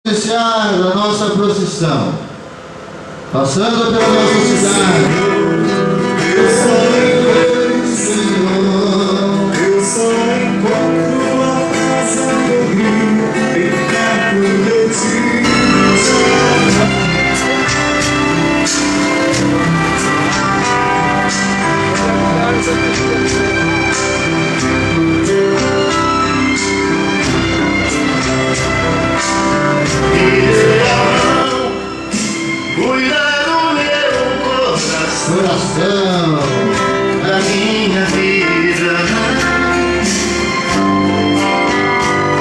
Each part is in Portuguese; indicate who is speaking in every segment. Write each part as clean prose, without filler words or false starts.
Speaker 1: iniciar a nossa procissão, passando pela nossa cidade. Eu só encontro, Senhor, eu só encontro a paz, a alegria e perto de ti. Coração da minha vida,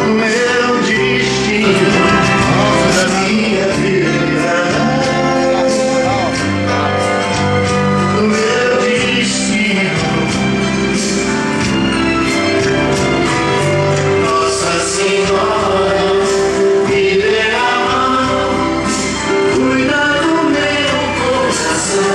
Speaker 1: o meu destino da minha vida, o meu destino. Nossa Senhora, me dê a mão, cuida do meu coração.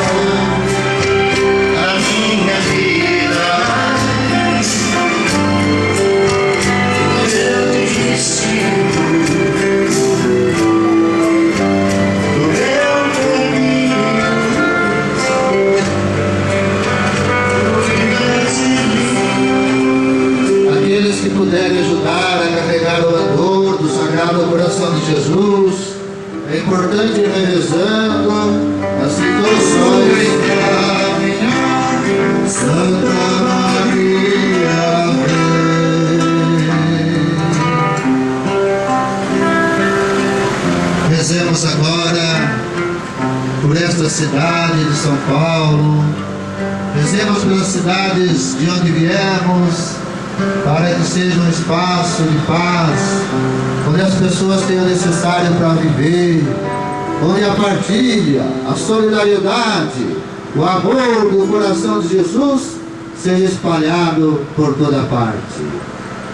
Speaker 1: Aqueles que puderem ajudar a carregar o andor do Sagrado Coração de Jesus, é importante ir revezando as intenções da minha Santa Maria. Rezemos agora por esta cidade de São Paulo, rezemos pelas cidades de onde viemos, para que seja um espaço de paz, onde as pessoas tenham o necessário para viver, onde a partilha, a solidariedade, o amor do coração de Jesus seja espalhado por toda parte.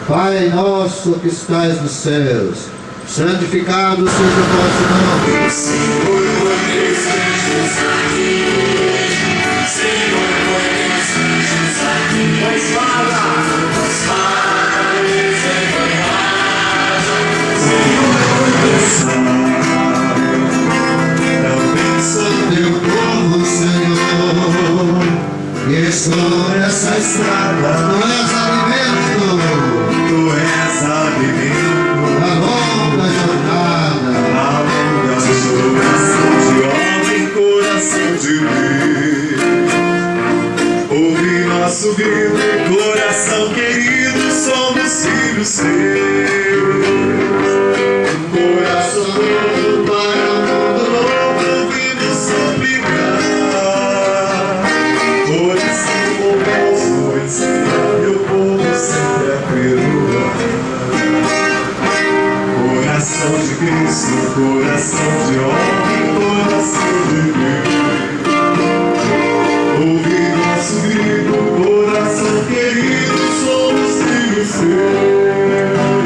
Speaker 1: Pai nosso que estais nos céus, santificado seja o vosso nome. Senhor, porque sejas aqui, Senhor, porque sejas aqui, pois fala, Senhor, porque teu povo, Senhor, e sobre essa estrada tu és alimento, na longa jornada,
Speaker 2: de homem, coração de Deus. Ouve nosso grito, coração querido, somos filhos seus. Coração novo para um mundo novo, ouvindo suplicar. Coração bondoso, ensina meu povo sempre a perdoar. Coração de Cristo, coração de homem, coração de Deus. Ouve nosso grito, coração querido, somos filhos seus.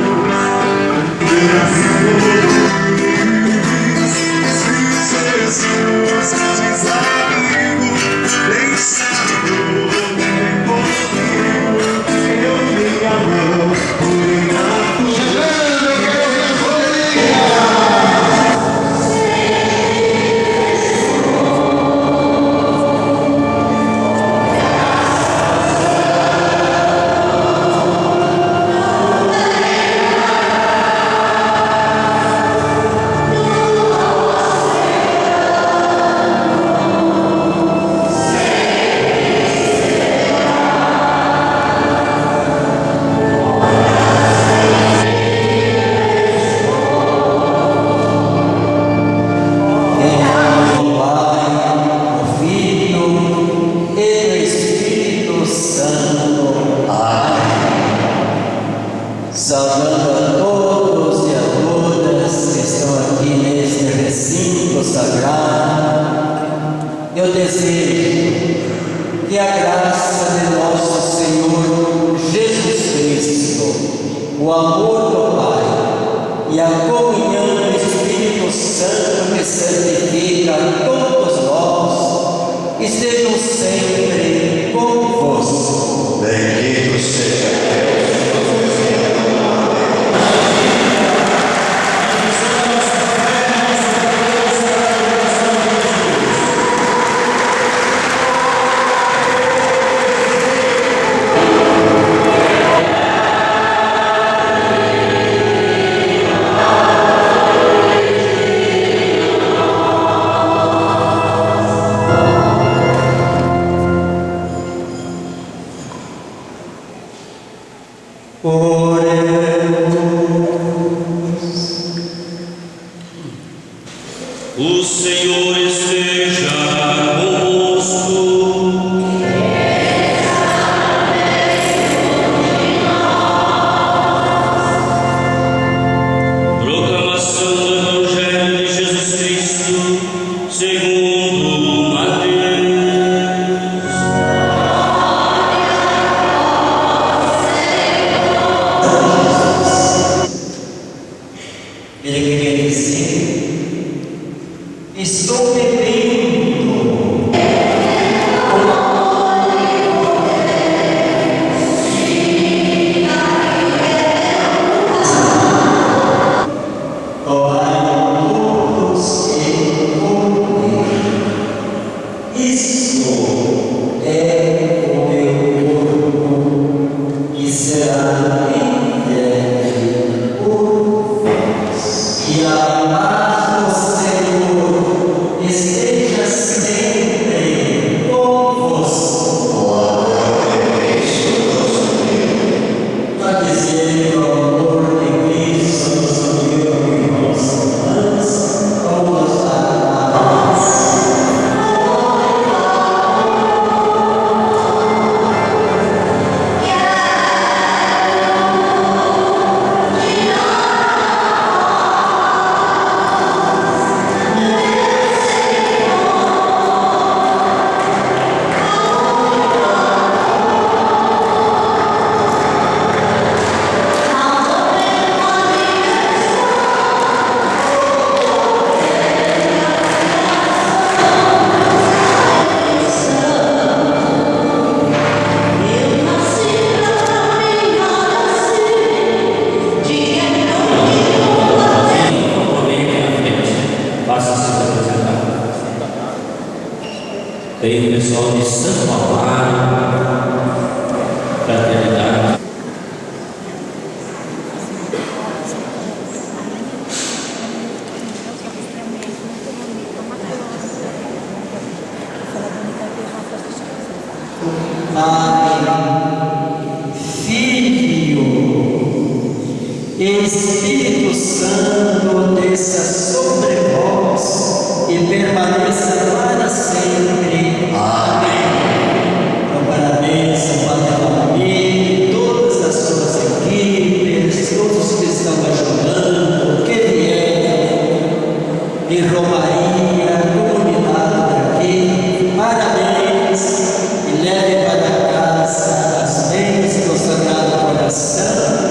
Speaker 3: O Senhor esteja convosco. Proclamação do Evangelho de Jesus Cristo segundo Mateus.
Speaker 4: Ele queria dizer: estou bebendo todos e comer. Isto é o meu corpo que será entregue por vós. E a paz do Senhor esteja sempre convosco. Para dizer que o amor de Cristo nos uniu em nossas mãos, vamos dar a paz.
Speaker 3: Tem o pessoal de Santo Amaro, fraternidade.
Speaker 4: Pai, Filho, Espírito Santo, desça